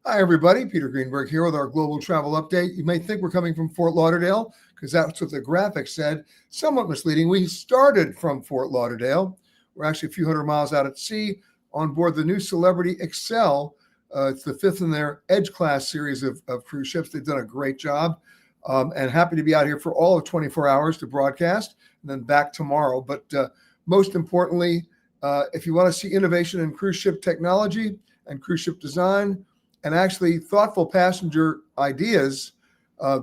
Hi, everybody. Peter Greenberg here with our global travel update. You may think we're coming from Fort Lauderdale because that's what the graphic said. Somewhat misleading. We started from Fort Lauderdale. We're actually a few hundred miles out at sea on board the new Celebrity Xcel. It's the fifth in their Edge class series of cruise ships. They've done a great job, and happy to be out here for all of 24 hours to broadcast and then back tomorrow. But most importantly, if you want to see innovation in cruise ship technology and cruise ship design, and actually thoughtful passenger ideas,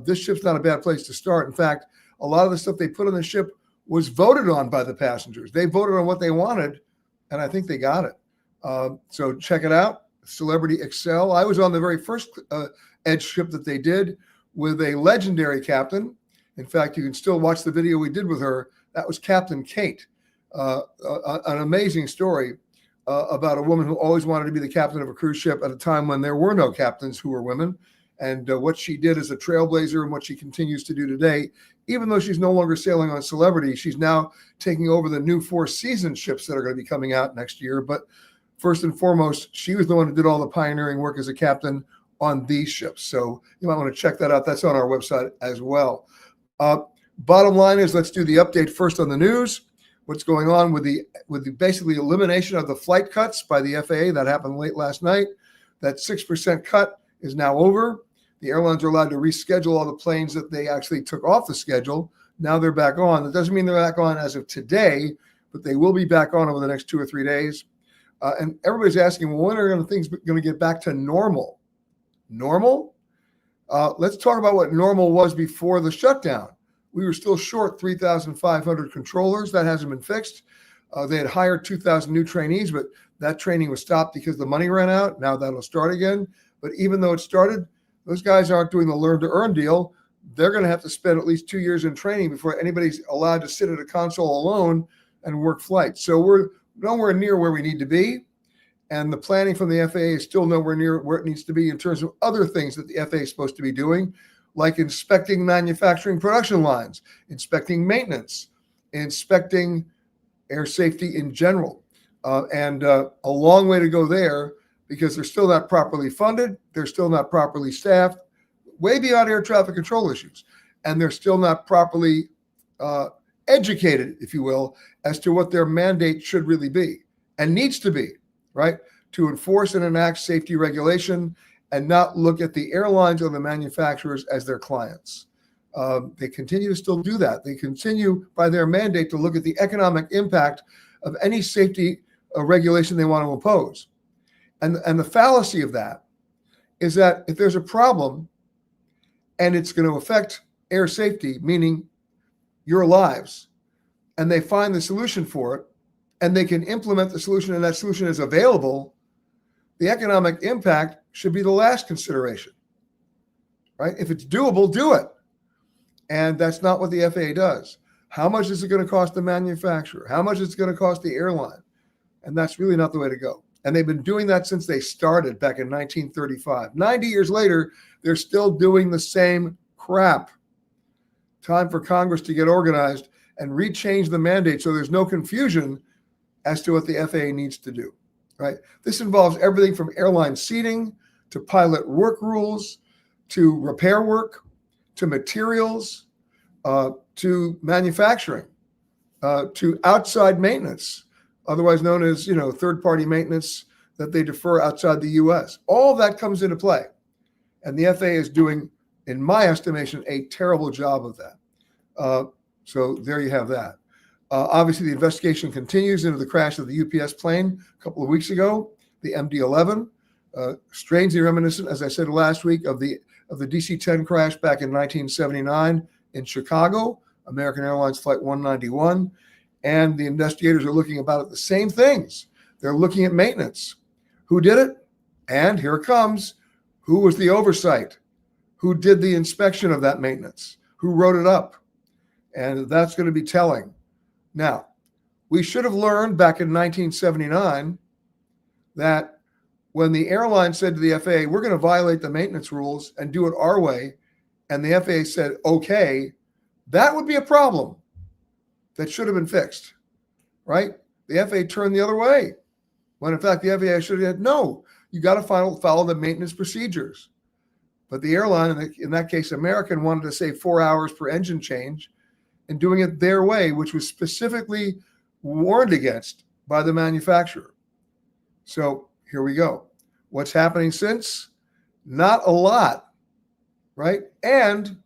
this ship's not a bad place to start. In fact, a lot of the stuff they put on the ship was voted on by the passengers. They voted on what they wanted, and I think they got it. So check it out, Celebrity Xcel. I was on the very first Edge ship that they did with a legendary captain. In fact, you can still watch the video we did with her. That was Captain Kate, an amazing story. About a woman who always wanted to be the captain of a cruise ship at a time when there were no captains who were women, and what she did as a trailblazer and what she continues to do today. Even though she's no longer sailing on Celebrity, she's now taking over the new Four Seasons ships that are going to be coming out next year. But first and foremost, she was the one who did all the pioneering work as a captain on these ships. So you might want to check that out. That's on our website as well. Bottom line is, let's do the update first on the news. What's going on with the basically elimination of the flight cuts by the FAA that happened late last night. That 6% cut is now over. The airlines are allowed to reschedule all the planes that they actually took off the schedule. Now they're back on. That doesn't mean they're back on as of today, but they will be back on over the next 2 or 3 days. And everybody's asking, well, when are things going to get back to normal? Normal? Let's talk about what normal was before the shutdown. We were still short 3,500 controllers. That hasn't been fixed. They had hired 2,000 new trainees, but that training was stopped because the money ran out. Now that'll start again. But even though it started, those guys aren't doing the learn to earn deal. They're going to have to spend at least 2 years in training before anybody's allowed to sit at a console alone and work flights. So we're nowhere near where we need to be. And the planning from the FAA is still nowhere near where it needs to be in terms of other things that the FAA is supposed to be doing, like inspecting manufacturing production lines, inspecting maintenance, inspecting air safety in general. And a long way to go there because they're still not properly funded. They're still not properly staffed, way beyond air traffic control issues. And they're still not properly educated, if you will, as to what their mandate should really be and needs to be, right? To enforce and enact safety regulation and not look at the airlines or the manufacturers as their clients. They continue to still do that. They continue by their mandate to look at the economic impact of any safety regulation they want to impose. And the fallacy of that is that if there's a problem and it's going to affect air safety, meaning your lives, and they find the solution for it, and they can implement the solution and that solution is available, the economic impact should be the last consideration, right? If it's doable, do it. And that's not what the FAA does. How much is it going to cost the manufacturer? How much is it going to cost the airline? And that's really not the way to go. And they've been doing that since they started back in 1935. 90 years later, they're still doing the same crap. Time for Congress to get organized and rechange the mandate so there's no confusion as to what the FAA needs to do, right? This involves everything from airline seating to pilot work rules, to repair work, to materials, to manufacturing, to outside maintenance, otherwise known as, third-party maintenance that they defer outside the U.S. All of that comes into play. And the FAA is doing, in my estimation, a terrible job of that. So there you have that. Obviously, the investigation continues into the crash of the UPS plane a couple of weeks ago, the MD-11, strangely reminiscent, as I said last week, of the DC-10 crash back in 1979 in Chicago, American Airlines Flight 191. And the investigators are looking about at the same things. They're looking at maintenance. Who did it? And here it comes. Who was the oversight? Who did the inspection of that maintenance? Who wrote it up? And that's going to be telling. Now, we should have learned back in 1979 that when the airline said to the FAA, we're going to violate the maintenance rules and do it our way, and the FAA said, okay, that would be a problem that should have been fixed, right? The FAA turned the other way, when in fact the FAA should have said, no, you got to follow the maintenance procedures. But the airline, in that case, American, wanted to save 4 hours per engine change and doing it their way, which was specifically warned against by the manufacturer. So here we go. What's happening since? Not a lot, right? And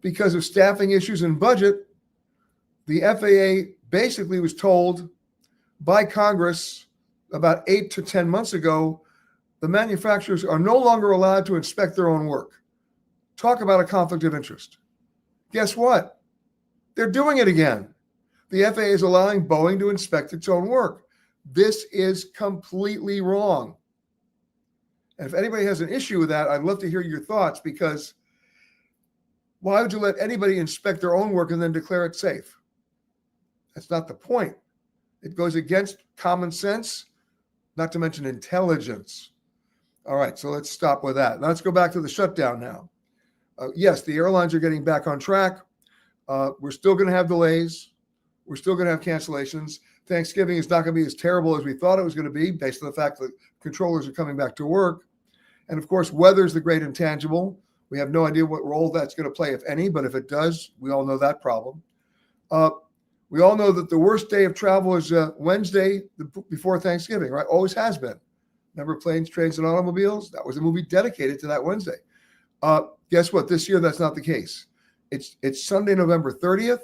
because of staffing issues and budget, the FAA basically was told by Congress about 8 to 10 months ago, the manufacturers are no longer allowed to inspect their own work. Talk about a conflict of interest. Guess what? They're doing it again. The FAA is allowing Boeing to inspect its own work. This is completely wrong. And if anybody has an issue with that, I'd love to hear your thoughts, because why would you let anybody inspect their own work and then declare it safe? That's not the point. It goes against common sense, not to mention intelligence. All right, so let's stop with that. Now let's go back to the shutdown now. Yes, the airlines are getting back on track. We're still going to have delays. We're still going to have cancellations. Thanksgiving is not going to be as terrible as we thought it was going to be, based on the fact that controllers are coming back to work. And of course, weather is the great intangible. We have no idea what role that's going to play, if any, but if it does, we all know that problem. We all know that the worst day of travel is Wednesday before Thanksgiving, right? Always has been. Remember Planes, Trains, and Automobiles? That was a movie dedicated to that Wednesday. Guess what? This year, that's not the case. It's Sunday, November 30th.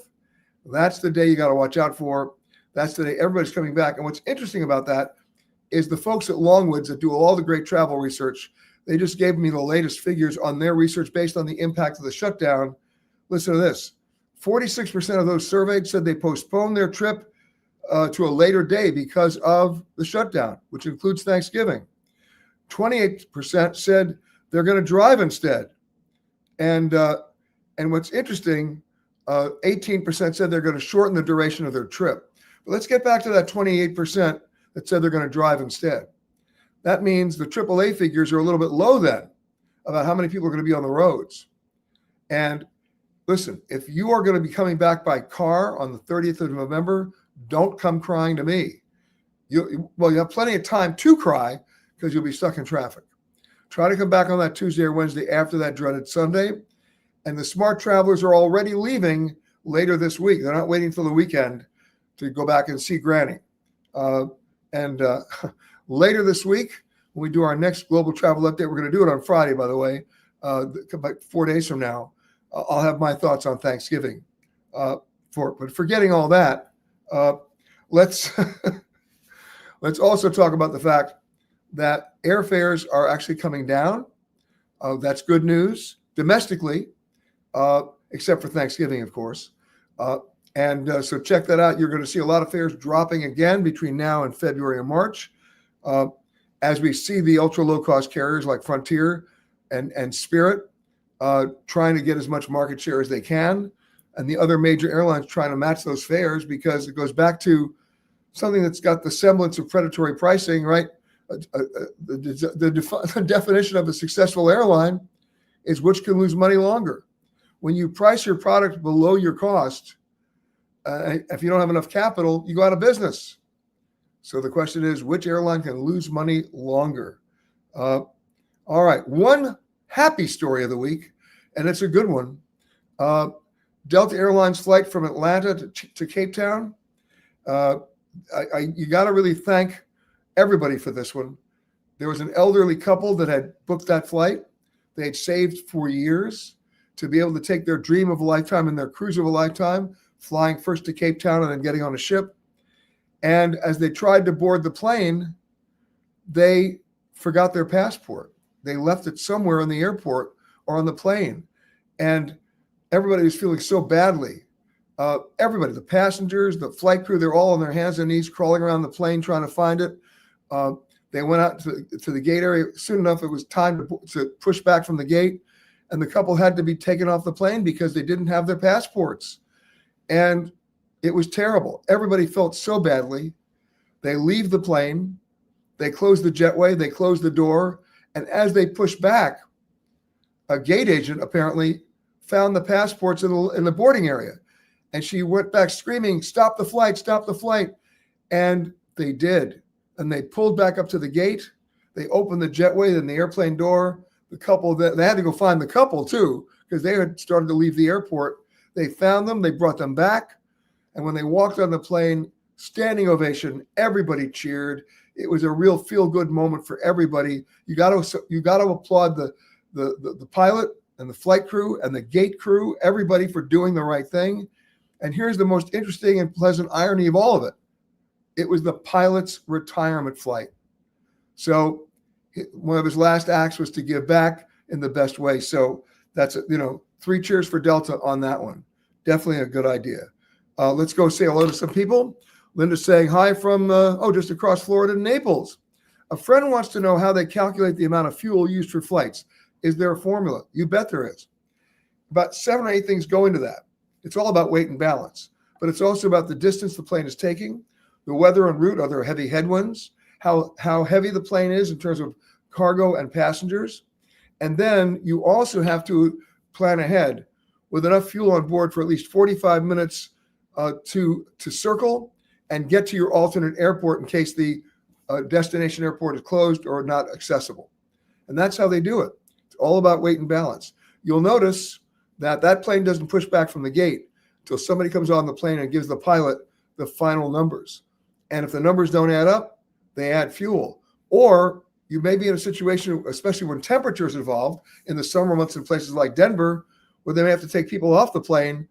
That's the day you got to watch out for. That's the day everybody's coming back. And what's interesting about that is the folks at Longwoods that do all the great travel research, they just gave me the latest figures on their research based on the impact of the shutdown. Listen to this. 46% of those surveyed said they postponed their trip to a later day because of the shutdown, which includes Thanksgiving. 28% said they're going to drive instead. And what's interesting, 18% said they're going to shorten the duration of their trip. But let's get back to that 28% that said they're going to drive instead. That means the AAA figures are a little bit low then about how many people are going to be on the roads. And listen, if you are going to be coming back by car on the 30th of November, don't come crying to me. You have plenty of time to cry because you'll be stuck in traffic. Try to come back on that Tuesday or Wednesday after that dreaded Sunday. And the smart travelers are already leaving later this week. They're not waiting until the weekend to go back and see Granny. Later this week, when we do our next global travel update, we're going to do it on Friday, by the way, about 4 days from now. I'll have my thoughts on Thanksgiving. But forgetting all that, let's also talk about the fact that airfares are actually coming down. That's good news domestically, except for Thanksgiving, of course. So check that out. You're going to see a lot of fares dropping again between now and February and March, as we see the ultra low cost carriers like Frontier and Spirit trying to get as much market share as they can, and the other major airlines trying to match those fares, because it goes back to something that's got the semblance of predatory pricing, right? The definition of a successful airline is which can lose money longer. When you price your product below your cost, if you don't have enough capital, you go out of business. So the question is, which airline can lose money longer? All right, one happy story of the week, and it's a good one. Delta Airlines flight from Atlanta to Cape Town. You got to really thank everybody for this one. There was an elderly couple that had booked that flight. They had saved for years to be able to take their dream of a lifetime and their cruise of a lifetime, flying first to Cape Town and then getting on a ship. And as they tried to board the plane, they forgot their passport. They left it somewhere in the airport or on the plane. And everybody was feeling so badly. Everybody, the passengers, the flight crew, they're all on their hands and knees crawling around the plane trying to find it. They went out to the gate area. Soon enough, it was time to push back from the gate. And the couple had to be taken off the plane because they didn't have their passports. And it was terrible. Everybody felt so badly. They leave the plane. They close the jetway. They close the door. And as they push back, a gate agent apparently found the passports in the boarding area. And she went back screaming, "Stop the flight, stop the flight." And they did. And they pulled back up to the gate. They opened the jetway, then the airplane door. The couple, they had to go find the couple too, because they had started to leave the airport. They found them, they brought them back. And when they walked on the plane, standing ovation, everybody cheered. It was a real feel-good moment for everybody. You got to applaud the pilot and the flight crew and the gate crew, everybody for doing the right thing. And here's the most interesting and pleasant irony of all of it. It was the pilot's retirement flight. So one of his last acts was to give back in the best way. So that's, 3 cheers for Delta on that one. Definitely a good idea. Let's go say hello to some people. Linda's saying hi from, just across Florida, Naples. A friend wants to know how they calculate the amount of fuel used for flights. Is there a formula? You bet there is. About 7 or 8 things go into that. It's all about weight and balance, but it's also about the distance the plane is taking, the weather en route. Are there heavy headwinds? How heavy the plane is in terms of cargo and passengers. And then you also have to plan ahead with enough fuel on board for at least 45 minutes to circle and get to your alternate airport in case the destination airport is closed or not accessible. And that's how they do it. It's all about weight and balance. You'll notice that plane doesn't push back from the gate until somebody comes on the plane and gives the pilot the final numbers. And if the numbers don't add up, they add fuel. Or you may be in a situation, especially when temperature is involved in the summer months in places like Denver, where they may have to take people off the plane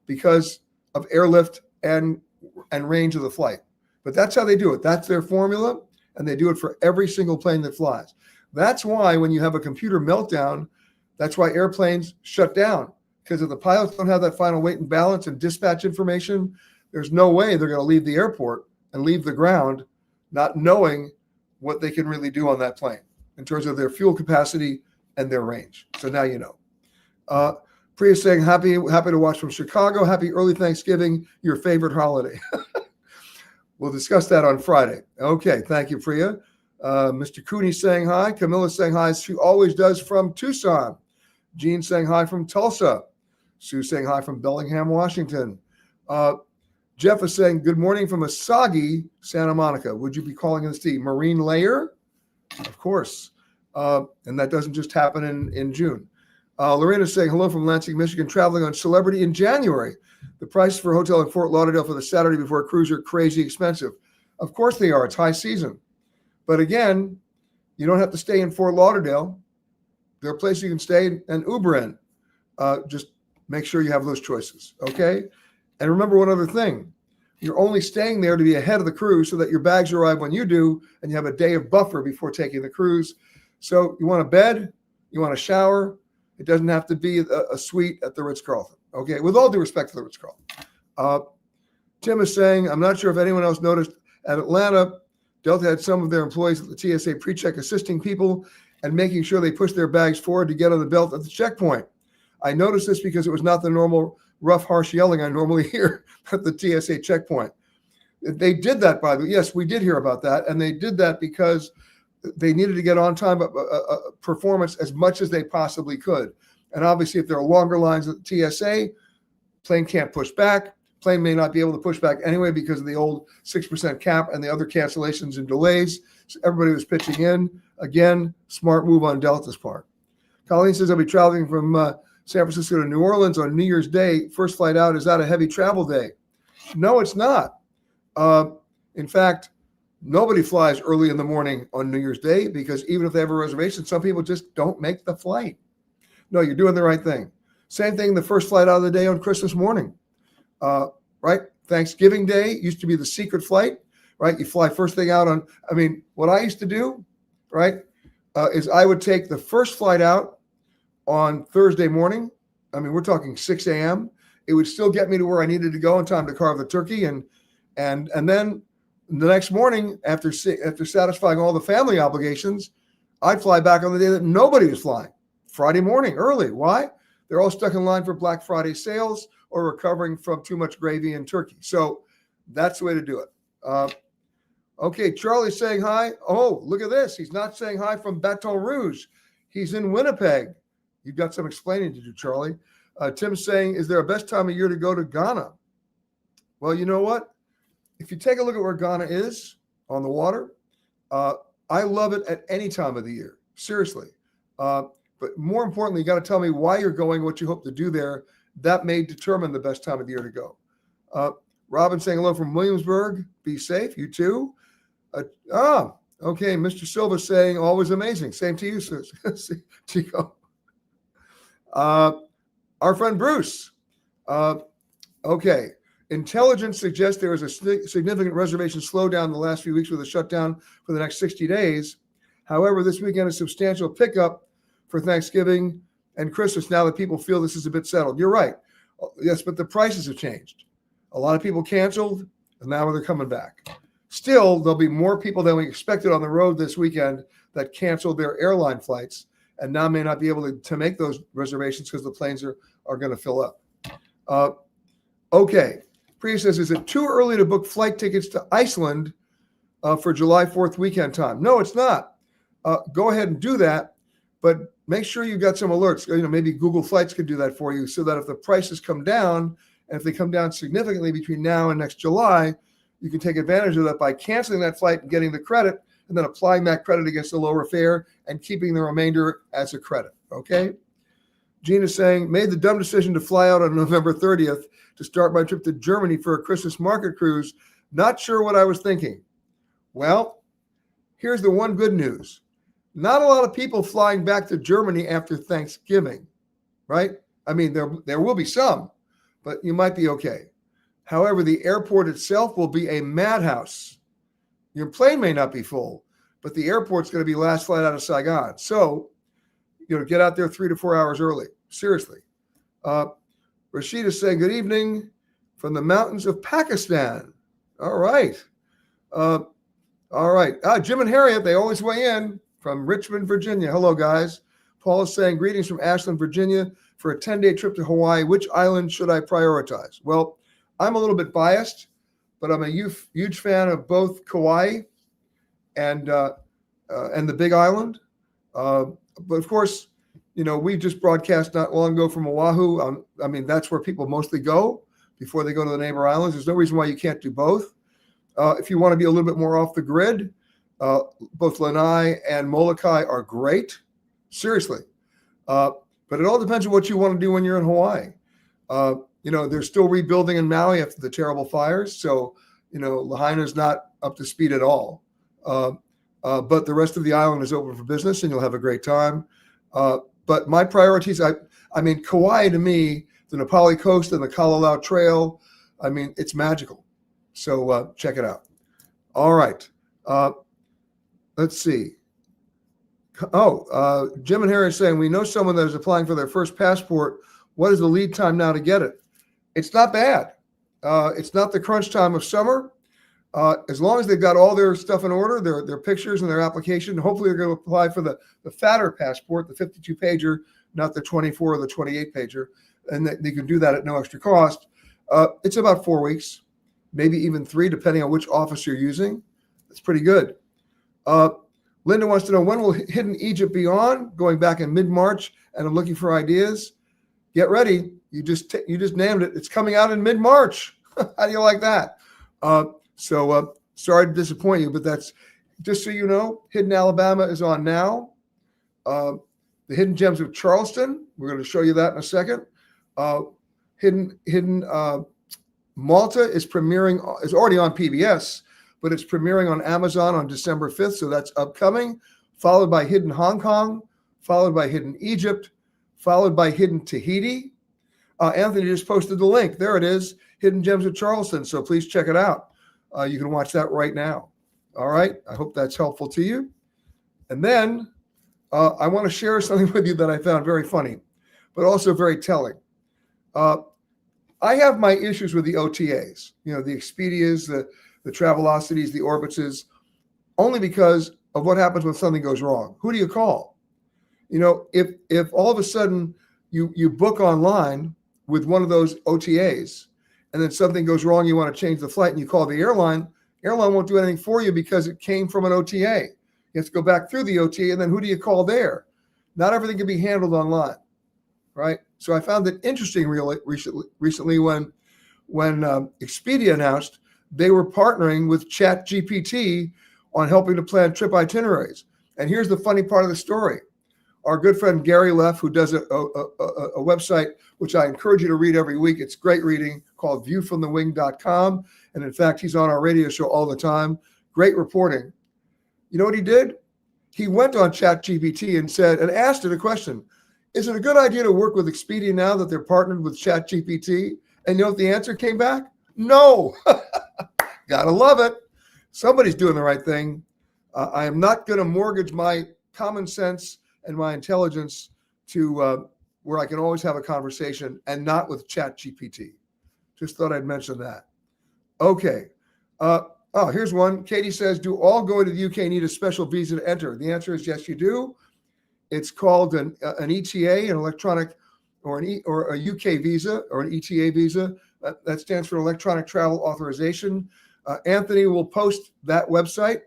because of airlift and range of the flight. But that's how they do it. That's their formula, and they do it for every single plane that flies. That's why when you have a computer meltdown, that's why airplanes shut down, because if the pilots don't have that final weight and balance and dispatch information, there's no way they're going to leave the airport and leave the ground not knowing what they can really do on that plane in terms of their fuel capacity and their range. So now you know. Priya saying, happy to watch from Chicago. Happy early Thanksgiving, your favorite holiday. We'll discuss that on Friday. Okay, thank you, Priya. Mr. Cooney saying hi. Camilla saying hi, as she always does, from Tucson. Jean saying hi from Tulsa. Sue saying hi from Bellingham, Washington. Jeff is saying, good morning from a soggy Santa Monica. Would you be calling this the marine layer? Of course. And that doesn't just happen in June. Lorena is saying, hello from Lansing, Michigan, traveling on Celebrity in January. The prices for a hotel in Fort Lauderdale for the Saturday before a cruise are crazy expensive. Of course they are. It's high season. But again, you don't have to stay in Fort Lauderdale. There are places you can stay and Uber in. Just make sure you have those choices, okay? And remember one other thing. You're only staying there to be ahead of the cruise so that your bags arrive when you do, and you have a day of buffer before taking the cruise. So you want a bed, you want a shower. It doesn't have to be a suite at the Ritz-Carlton, okay? With all due respect to the Ritz-Carlton. Tim is saying, I'm not sure if anyone else noticed, at Atlanta, Delta had some of their employees at the TSA pre-check assisting people and making sure they push their bags forward to get on the belt at the checkpoint. I noticed this because it was not the normal rough, harsh yelling I normally hear at the TSA checkpoint. They did that, by the way. Yes, we did hear about that. And they did that because they needed to get on time performance as much as they possibly could. And obviously, if there are longer lines at the TSA, plane can't push back. Plane may not be able to push back anyway because of the old 6% cap and the other cancellations and delays. So everybody was pitching in. Again, smart move on Delta's part. Colleen says, I'll be traveling from San Francisco to New Orleans on New Year's Day. First flight out. Is that a heavy travel day? No, it's not. In fact, nobody flies early in the morning on New Year's Day because even if they have a reservation, some people just don't make the flight. No, you're doing the right thing. Same thing, the first flight out of the day on Christmas morning, right? Thanksgiving Day used to be the secret flight, right? You fly first thing out on, what I used to do, right, is I would take the first flight out on Thursday morning. We're talking 6 a.m. It would still get me to where I needed to go in time to carve the turkey. And then the next morning, after satisfying all the family obligations, I'd fly back on the day that nobody was flying, Friday morning, early. Why? They're all stuck in line for Black Friday sales or recovering from too much gravy and turkey. So that's the way to do it. Okay, Charlie's saying hi. Oh, look at this. He's not saying hi from Baton Rouge. He's in Winnipeg. You've got some explaining to do, Charlie. Tim's saying, is there a best time of year to go to Ghana? Well, you know what? If you take a look at where Ghana is on the water, I love it at any time of the year, seriously. But more importantly, you got to tell me why you're going, what you hope to do there. That may determine the best time of the year to go. Robin saying hello from Williamsburg. Be safe. You too. Okay. Mr. Silva saying always amazing. Same to you, Chico. Our friend Bruce. Okay. Intelligence suggests there is a significant reservation slowdown in the last few weeks with a shutdown for the next 60 days. However, this weekend, a substantial pickup for Thanksgiving and Christmas now that people feel this is a bit settled. You're right. Yes, but the prices have changed. A lot of people canceled, and now they're coming back. Still, there'll be more people than we expected on the road this weekend that canceled their airline flights and now may not be able to make those reservations because the planes are going to fill up. Okay. Priya says, is it too early to book flight tickets to Iceland for July 4th weekend time? No, it's not. Go ahead and do that, but make sure you've got some alerts. Maybe Google Flights could do that for you so that if the prices come down, and if they come down significantly between now and next July, you can take advantage of that by canceling that flight and getting the credit, and then applying that credit against the lower fare and keeping the remainder as a credit, okay? Gina's saying, made the dumb decision to fly out on November 30th to start my trip to Germany for a Christmas market cruise. Not sure what I was thinking. Well, here's the one good news. Not a lot of people flying back to Germany after Thanksgiving, right? I mean, there will be some, but you might be okay. However, the airport itself will be a madhouse. Your plane may not be full, but the airport's going to be last flight out of Saigon. So, get out there 3 to 4 hours early. Seriously. Rashid is saying, good evening from the mountains of Pakistan. All right. All right. Jim and Harriet, they always weigh in from Richmond, Virginia. Hello, guys. Paul is saying, greetings from Ashland, Virginia for a 10-day trip to Hawaii. Which island should I prioritize? Well, I'm a little bit biased, but I'm a huge fan of both Kauai and the Big Island. But of course, we just broadcast not long ago from Oahu. I mean, that's where people mostly go before they go to the neighbor islands. There's no reason why you can't do both. If you want to be a little bit more off the grid, both Lanai and Molokai are great. Seriously. But it all depends on what you want to do when you're in Hawaii. They're still rebuilding in Maui after the terrible fires. So, Lahaina's not up to speed at all. But the rest of the island is open for business and you'll have a great time. But my priorities, I mean, Kauai to me, the Nepali coast and the Kalalau Trail, I mean, it's magical. So check it out. All right. Let's see. Jim and Harry are saying, we know someone that is applying for their first passport. What is the lead time now to get it? It's not bad. It's not the crunch time of summer. As long as they've got all their stuff in order, their pictures and their application, hopefully they're going to apply for the fatter passport, the 52-pager, not the 24 or the 28-pager, and they can do that at no extra cost. It's about 4 weeks, maybe even 3, depending on which office you're using. That's pretty good. Linda wants to know, when will Hidden Egypt be on? Going back in mid-March, and I'm looking for ideas. Get ready. You just named it. It's coming out in mid-March. How do you like that? So sorry to disappoint you, but that's just so you know, Hidden Alabama is on now. The Hidden Gems of Charleston, we're going to show you that in a second. Hidden Malta is already on PBS, but it's premiering on Amazon on December 5th, so that's upcoming, followed by Hidden Hong Kong, followed by Hidden Egypt, followed by Hidden Tahiti. Anthony just posted the link. There it is, Hidden Gems of Charleston, so please check it out. You can watch that right now. All right. I hope that's helpful to you. And then I want to share something with you that I found very funny, but also very telling. I have my issues with the OTAs, the Expedias, the Travelocities, the Orbitses, only because of what happens when something goes wrong. Who do you call? If all of a sudden you book online with one of those OTAs, and then something goes wrong, you want to change the flight, and you call the airline won't do anything for you because it came from an OTA. You have to go back through the OTA, and then who do you call there? Not everything can be handled online, right? So I found it interesting recently when Expedia announced they were partnering with ChatGPT on helping to plan trip itineraries. And here's the funny part of the story. Our good friend Gary Leff, who does a website, which I encourage you to read every week. It's great reading, called viewfromthewing.com. And in fact, he's on our radio show all the time. Great reporting. You know what he did? He went on ChatGPT and asked it a question. Is it a good idea to work with Expedia now that they're partnered with ChatGPT? And you know what the answer came back? No. Gotta love it. Somebody's doing the right thing. I am not going to mortgage my common sense and my intelligence to where I can always have a conversation, and not with ChatGPT. Just thought I'd mention that. Okay. Here's one. Katie says, do all going to the UK need a special visa to enter? The answer is yes, you do. It's called an ETA, an electronic, or a UK visa, or an ETA visa. That stands for Electronic Travel Authorization. Anthony will post that website.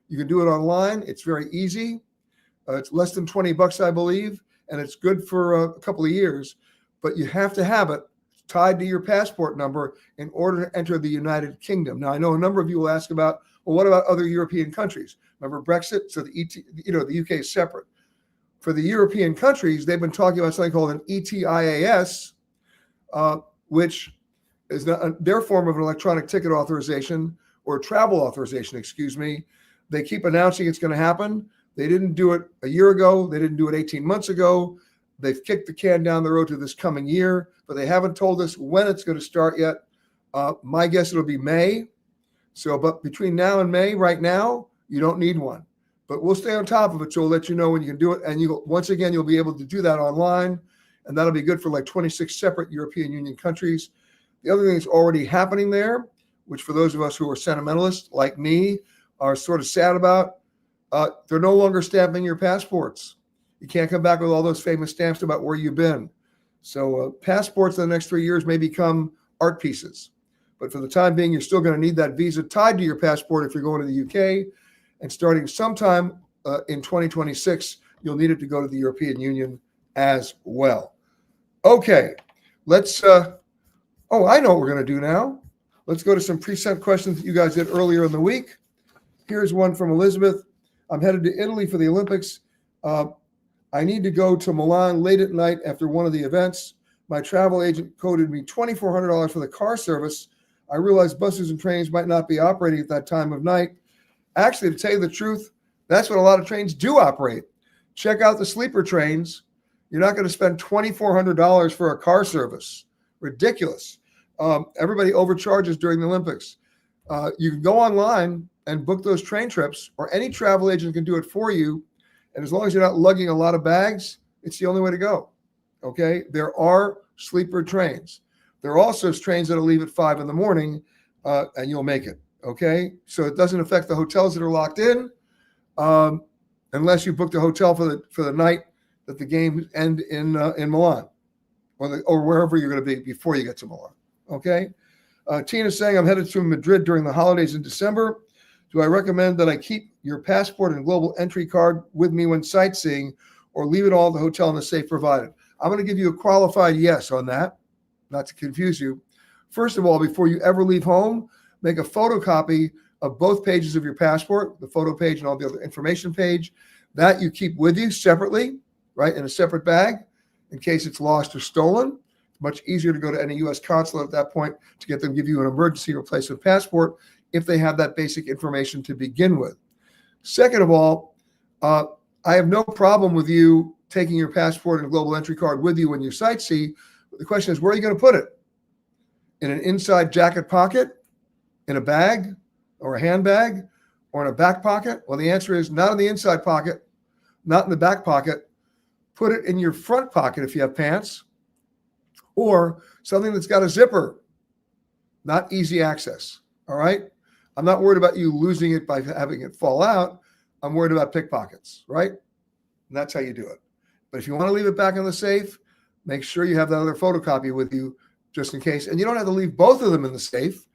You can do it online. It's very easy. It's less than $20, I believe, and it's good for a couple of years. But you have to have it tied to your passport number in order to enter the United Kingdom. Now, I know a number of you will ask about, well, what about other European countries? Remember Brexit? So the UK is separate. For the European countries, they've been talking about something called an ETIAS, which is their form of an electronic ticket authorization, or travel authorization, excuse me. They keep announcing it's going to happen. They didn't do it a year ago. They didn't do it 18 months ago. They've kicked the can down the road to this coming year, but they haven't told us when it's going to start yet. My guess it'll be May. But between now and May, right now, you don't need one. But we'll stay on top of it, so we'll let you know when you can do it. And once again, you'll be able to do that online, and that'll be good for like 26 separate European Union countries. The other thing that's already happening there, which for those of us who are sentimentalists like me are sort of sad about, they're no longer stamping your passports. You can't come back with all those famous stamps about where you've been. So passports in the next 3 years may become art pieces. But for the time being, you're still going to need that visa tied to your passport if you're going to the UK. And starting sometime in 2026, you'll need it to go to the European Union as well. Okay, let's, I know what we're going to do now. Let's go to some pre-sent questions that you guys did earlier in the week. Here's one from Elizabeth. I'm headed to Italy for the Olympics. I need to go to Milan late at night after one of the events. My travel agent quoted me $2,400 for the car service. I realized buses and trains might not be operating at that time of night. Actually, to tell you the truth, that's what a lot of trains do operate. Check out the sleeper trains. You're not going to spend $2,400 for a car service. Ridiculous. Everybody overcharges during the Olympics. You can go online and book those train trips, or any travel agent can do it for you. And as long as you're not lugging a lot of bags, it's the only way to go. Okay? There are sleeper trains. There are also trains that'll leave at 5 in the morning, and you'll make it. Okay? So it doesn't affect the hotels that are locked in, unless you booked a hotel for the night that the games end in Milan, or wherever you're going to be before you get to Milan. Okay? Tina's saying, I'm headed to Madrid during the holidays in December. Do I recommend that I keep your passport and global entry card with me when sightseeing, or leave it all at the hotel in the safe provided? I'm going to give you a qualified yes on that, not to confuse you. First of all, before you ever leave home, make a photocopy of both pages of your passport, the photo page and all the other information page. That you keep with you separately, right, in a separate bag in case it's lost or stolen. It's much easier to go to any U.S. consulate at that point to get them to give you an emergency replacement passport if they have that basic information to begin with. Second of all, I have no problem with you taking your passport and global entry card with you when you sightsee. The question is, where are you going to put it? In an inside jacket pocket, in a bag, or a handbag, or in a back pocket? Well, the answer is not in the inside pocket, not in the back pocket. Put it in your front pocket if you have pants, or something that's got a zipper, not easy access. All right? I'm not worried about you losing it by having it fall out. I'm worried about pickpockets, right? And that's how you do it. But if you want to leave it back in the safe, make sure you have that other photocopy with you just in case. And you don't have to leave both of them in the safe.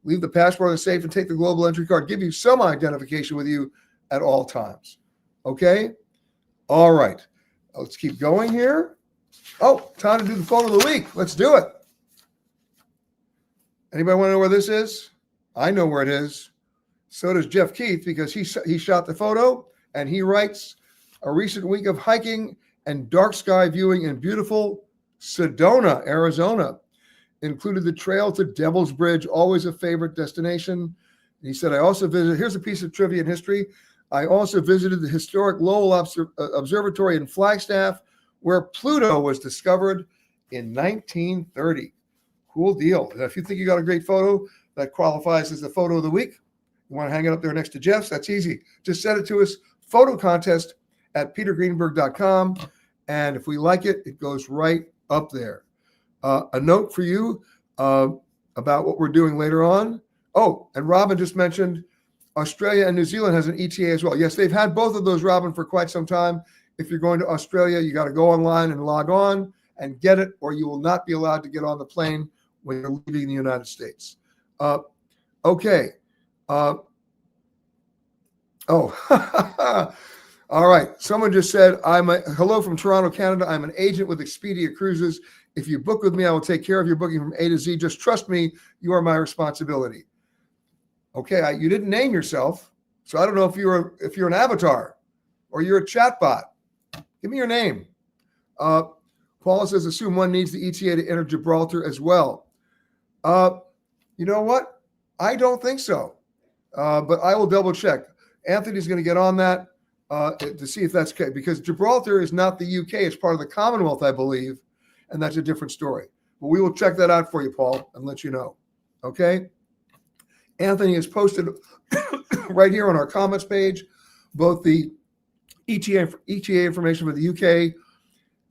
Leave the passport in the safe and take the global entry card. Give you some identification with you at all times. Okay? All right. Let's keep going here. Oh, time to do the phone of the week. Let's do it. Anybody want to know where this is? I know where it is. So does Jeff Keith, because he shot the photo, and he writes, a recent week of hiking and dark sky viewing in beautiful Sedona, Arizona. Included the trail to Devil's Bridge, always a favorite destination. And he said, I also visited, here's a piece of trivia and history. I also visited the historic Lowell Observatory in Flagstaff, where Pluto was discovered in 1930. Cool deal. And if you think you got a great photo that qualifies as the photo of the week, you want to hang it up there next to Jeff's, that's easy. Just send it to us, photo contest at petergreenberg.com. And if we like it, it goes right up there. A note for you about what we're doing later on. Oh, and Robin just mentioned Australia and New Zealand has an ETA as well. Yes, they've had both of those, Robin, for quite some time. If you're going to Australia, you got to go online and log on and get it, or you will not be allowed to get on the plane when you're leaving the United States. Okay. All right. Someone just said, hello from Toronto, Canada. I'm an agent with Expedia Cruises. If you book with me, I will take care of your booking from A to Z. Just trust me. You are my responsibility. Okay. You didn't name yourself, so I don't know if you're an avatar or you're a chatbot. Give me your name. Paula says, assume one needs the ETA to enter Gibraltar as well. You know what? I don't think so. But I will double check. Anthony's going to get on that to see if that's okay, because Gibraltar is not the UK. It's part of the Commonwealth, I believe, and that's a different story. But we will check that out for you, Paul, and let you know. Okay? Anthony has posted right here on our comments page both the ETA information for the UK,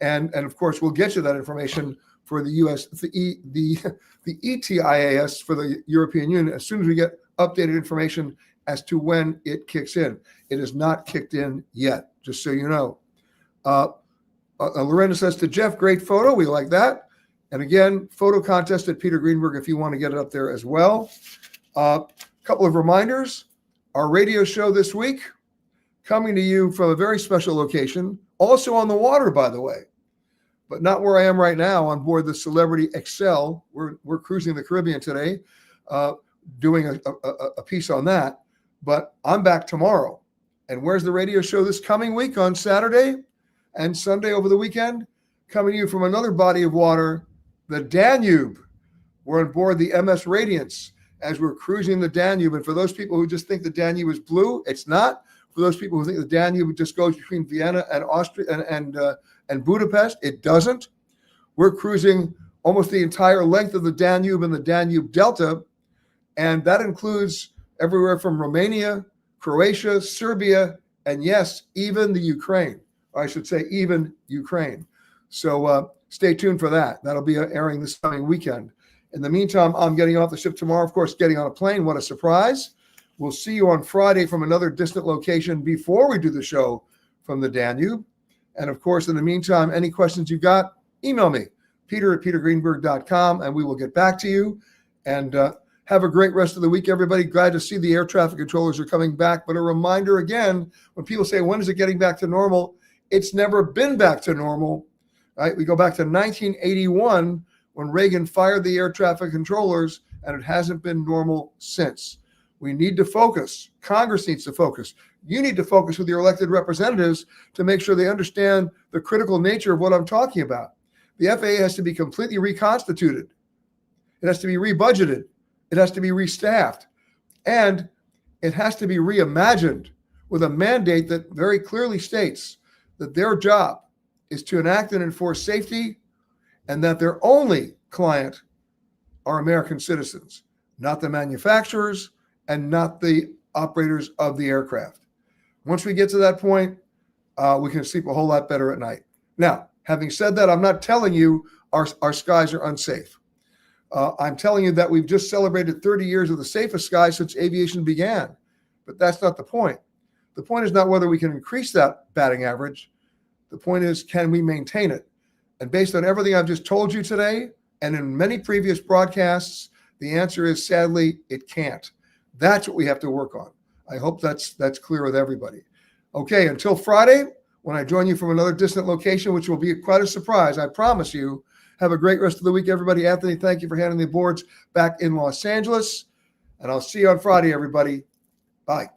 and of course, we'll get you that information for the US, the ETIAS for the European Union as soon as we get updated information as to when it kicks in. It is not kicked in yet, just so you know. Lorena says to Jeff, great photo. We like that. And again, photo contest at Peter Greenberg if you want to get it up there as well. A couple of reminders. Our radio show this week, coming to you from a very special location, also on the water, by the way, but not where I am right now on board the Celebrity Xcel. We're cruising the Caribbean today, doing a piece on that. But I'm back tomorrow. And where's the radio show this coming week on Saturday and Sunday over the weekend? Coming to you from another body of water, the Danube. We're on board the MS Radiance as we're cruising the Danube. And for those people who just think the Danube is blue, it's not. For those people who think the Danube just goes between Vienna and Austria and Budapest, it doesn't. We're cruising almost the entire length of the Danube and the Danube Delta, and that includes everywhere from Romania, Croatia, Serbia, and yes, even the Ukraine. Or I should say even Ukraine. So stay tuned for that. That'll be airing this coming weekend. In the meantime, I'm getting off the ship tomorrow, of course, getting on a plane. What a surprise. We'll see you on Friday from another distant location before we do the show from the Danube. And of course, in the meantime, any questions you got, email me, peter@petergreenberg.com, and we will get back to you. And have a great rest of the week, everybody. Glad to see the air traffic controllers are coming back. But a reminder again, when people say, when is it getting back to normal? It's never been back to normal. Right? We go back to 1981 when Reagan fired the air traffic controllers, and it hasn't been normal since. We need to focus. Congress needs to focus. You need to focus with your elected representatives to make sure they understand the critical nature of what I'm talking about. The FAA has to be completely reconstituted. It has to be rebudgeted. It has to be restaffed. And it has to be reimagined with a mandate that very clearly states that their job is to enact and enforce safety, and that their only client are American citizens, not the manufacturers and not the operators of the aircraft. Once we get to that point, we can sleep a whole lot better at night. Now, having said that, I'm not telling you our skies are unsafe. I'm telling you that we've just celebrated 30 years of the safest skies since aviation began. But that's not the point. The point is not whether we can increase that batting average. The point is, can we maintain it? And based on everything I've just told you today, and in many previous broadcasts, the answer is, sadly, it can't. That's what we have to work on. I hope that's clear with everybody. Okay, until Friday, when I join you from another distant location, which will be quite a surprise, I promise you. Have a great rest of the week, everybody. Anthony, thank you for handling the boards back in Los Angeles. And I'll see you on Friday, everybody. Bye.